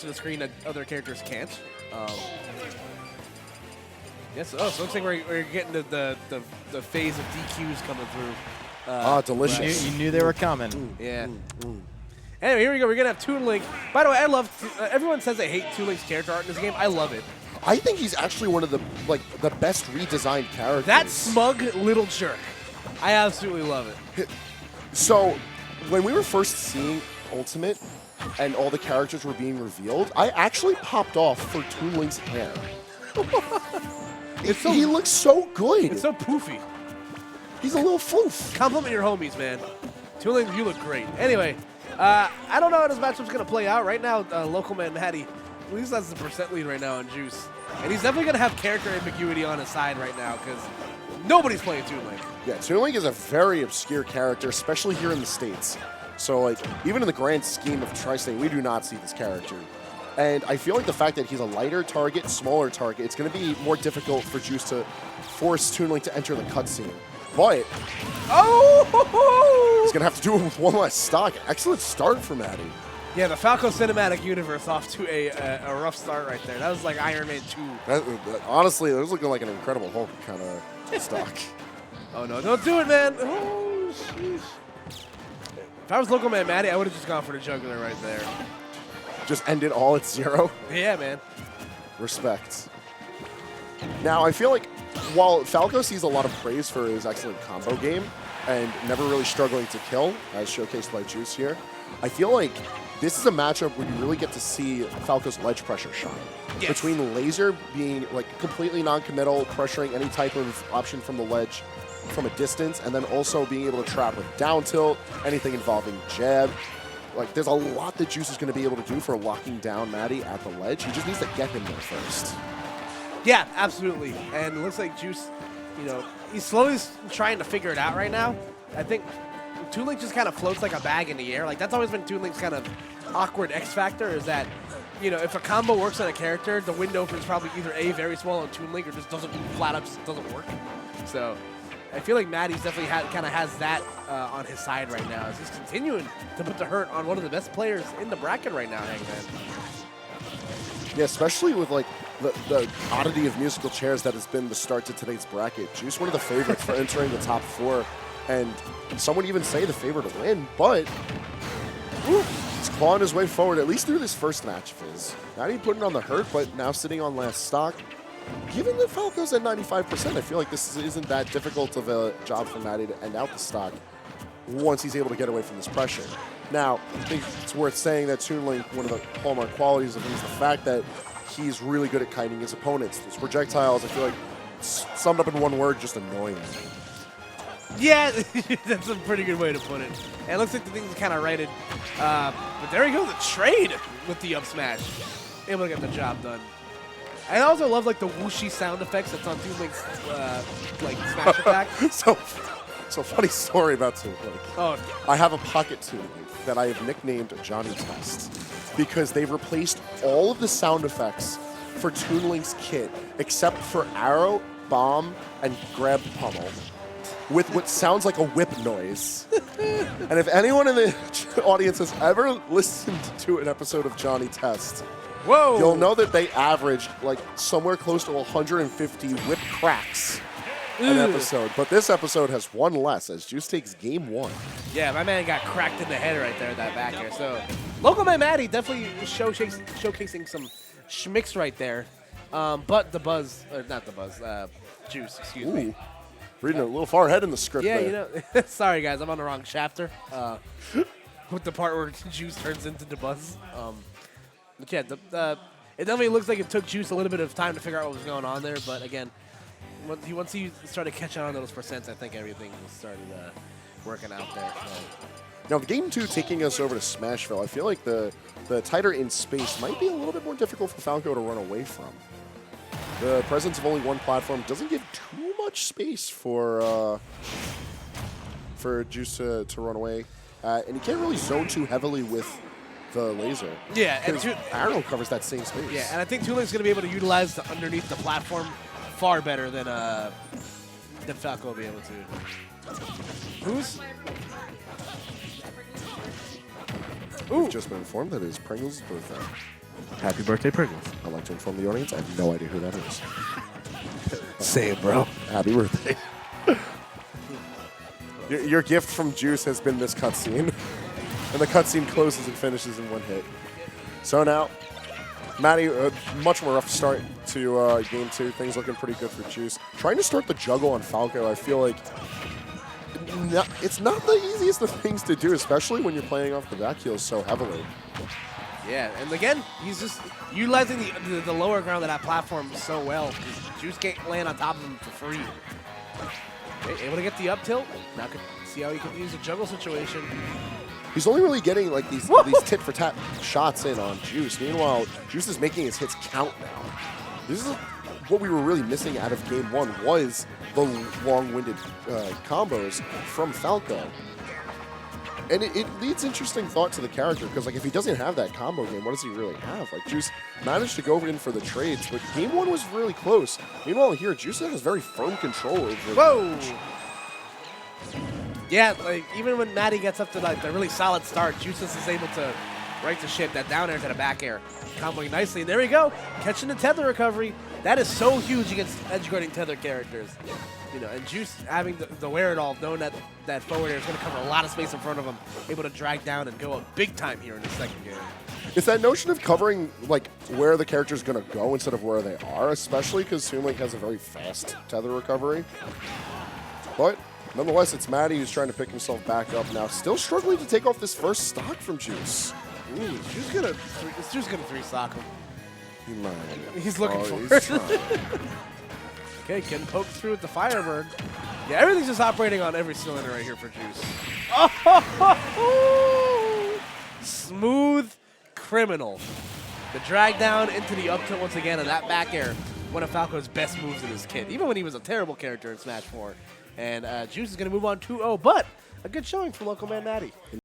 to the screen that other characters can't. Yes. Oh, so it looks like we're getting to the phase of DQs coming through. Delicious. You knew they were coming. Yeah. Anyway, here we go. We're gonna have Toon Link. By the way, I love. Everyone says they hate Toon Link's character art in this game. I love it. I think he's actually one of the best redesigned characters. That smug little jerk. I absolutely love it. So, when we were first seeing Ultimate and all the characters were being revealed, I actually popped off for Toon Link's hair. He looks so good. It's so poofy. He's a little foof. Compliment your homies, man. Toon Link, you look great. Anyway, I don't know how this matchup's going to play out. Right now, LocalmanMatty, at least that's the percent lead right now on Juice. And he's definitely going to have character ambiguity on his side right now because nobody's playing Toon Link. Yeah, Toon Link is a very obscure character, especially here in the States. So, like, even in the grand scheme of Tri-State, we do not see this character. And I feel like the fact that he's a lighter target, smaller target, it's going to be more difficult for Juice to force Toon Link to enter the cutscene. But he's going to have to do it with one less stock. Excellent start for Matty. Yeah, the Falco cinematic universe off to a rough start right there. That was like Iron Man 2. Honestly, it was looking like an Incredible Hulk kind of stock. Oh, no. Don't do it, man. Oh, sheesh. If I was LocalmanMatty, I would have just gone for the jugular right there. Just end it all at 0? Yeah, man. Respect. Now, I feel like while Falco sees a lot of praise for his excellent combo game and never really struggling to kill, as showcased by Juice here, I feel like this is a matchup where you really get to see Falco's ledge pressure shine. Yes. Between Laser being like completely non-committal, pressuring any type of option from the ledge from a distance, and then also being able to trap with down tilt, anything involving jab. Like, there's a lot that Juice is going to be able to do for locking down Matty at the ledge. He just needs to get him there first. Yeah, absolutely. And it looks like Juice, you know, he's slowly trying to figure it out right now. I think Toon Link just kind of floats like a bag in the air. Like, that's always been Toon Link's kind of awkward X factor is that, you know, if a combo works on a character, the window is probably either A, very small on Toon Link, or just doesn't flat up, just doesn't work. So I feel like Matty's definitely kind of has that on his side right now. He's continuing to put the hurt on one of the best players in the bracket right now, Hangman. Yeah, especially with like the oddity of musical chairs that has been the start to today's bracket. Juice, one of the favorites for entering the top 4, and some would even say the favorite to win, but he's clawing his way forward, at least through this first match of his. Not even putting on the hurt, but now sitting on last stock. Given that Falco's at 95%, I feel like this isn't that difficult of a job for Matty to end out the stock once he's able to get away from this pressure. Now, I think it's worth saying that Toon Link, one of the hallmark qualities of him is the fact that he's really good at kiting his opponents. His projectiles, I feel like, summed up in one word, just annoying. Yeah, that's a pretty good way to put it. And it looks like the thing's kind of righted. But there he goes, the trade with the up smash. Able to get the job done. I also love like the whooshy sound effects that's on Toon Link's like smash attack. So funny story about Toon Link. Oh, I have a pocket Toon Link that I have nicknamed Johnny Test because they've replaced all of the sound effects for Toon Link's kit except for arrow, bomb, and grab pummel with what sounds like a whip noise. And if anyone in the audience has ever listened to an episode of Johnny Test, whoa! You'll know that they average like somewhere close to 150 whip cracks an episode. But this episode has one less as Juice takes game 1. Yeah, my man got cracked in the head right there, that back air. So LocalmanMatty definitely showcasing some schmicks right there. But the Buzz, not the Buzz, Juice, excuse me. Reading a little far ahead in the script yeah, there. you know, sorry guys, I'm on the wrong chapter. With the part where Juice turns into the Buzz. Yeah, it definitely looks like it took Juice a little bit of time to figure out what was going on there, but again, once he started catching on to those percents, I think everything started working out there. So. Now, game 2 taking us over to Smashville, I feel like the tighter in space might be a little bit more difficult for Falco to run away from. The presence of only one platform doesn't give too much space for Juice to run away, and he can't really zone too heavily with the laser. Yeah, and Arrow covers that same space. Yeah, and I think Toon Link's going to be able to utilize the underneath the platform far better than Falco will be able to. Who's? We've just been informed that it is Pringle's birthday. Happy birthday, Bergen. I'd like to inform the audience, I have no idea who that is. Same, bro. Happy birthday. Your gift from Juice has been this cutscene. And the cutscene closes and finishes in one hit. So now, Matty, much more rough start to game 2. Things looking pretty good for Juice. Trying to start the juggle on Falco, I feel like it's not the easiest of things to do, especially when you're playing off the back heels so heavily. Yeah, and again, he's just utilizing the lower ground of that platform so well, because Juice can't land on top of him for free. Okay, able to get the up tilt. Now can see how he can use a juggle situation. He's only really getting like these tit-for-tat shots in on Juice. Meanwhile, Juice is making his hits count now. This is what we were really missing out of game 1 was the long-winded combos from Falco. And it leads interesting thought to the character, because like if he doesn't have that combo game, what does he really have? Like Juice managed to go in for the trades, but game 1 was really close. Meanwhile here, Juice has very firm control over Whoa! Yeah, like even when Matty gets up to like the really solid start, Juice is able to right the ship, that down air to the back air, comboing nicely. And there we go, catching the tether recovery. That is so huge against edge-guarding tether characters. You know, and Juice having the wherewithal, knowing that forward air is going to cover a lot of space in front of him, able to drag down and go up big time here in the second game. It's that notion of covering like where the character is going to go instead of where they are, especially because Toon has a very fast tether recovery. But nonetheless, it's Matty who's trying to pick himself back up now, still struggling to take off this first stock from Juice. Ooh, Juice gonna 3-stock him. He might. He's looking for it. Okay, getting poked through with the Firebird. Yeah, everything's just operating on every cylinder right here for Juice. Oh, smooth criminal. The drag down into the up tilt once again, and that back air, one of Falco's best moves in his kit, even when he was a terrible character in Smash 4. And Juice is going to move on 2-0, but a good showing from LocalmanMatty.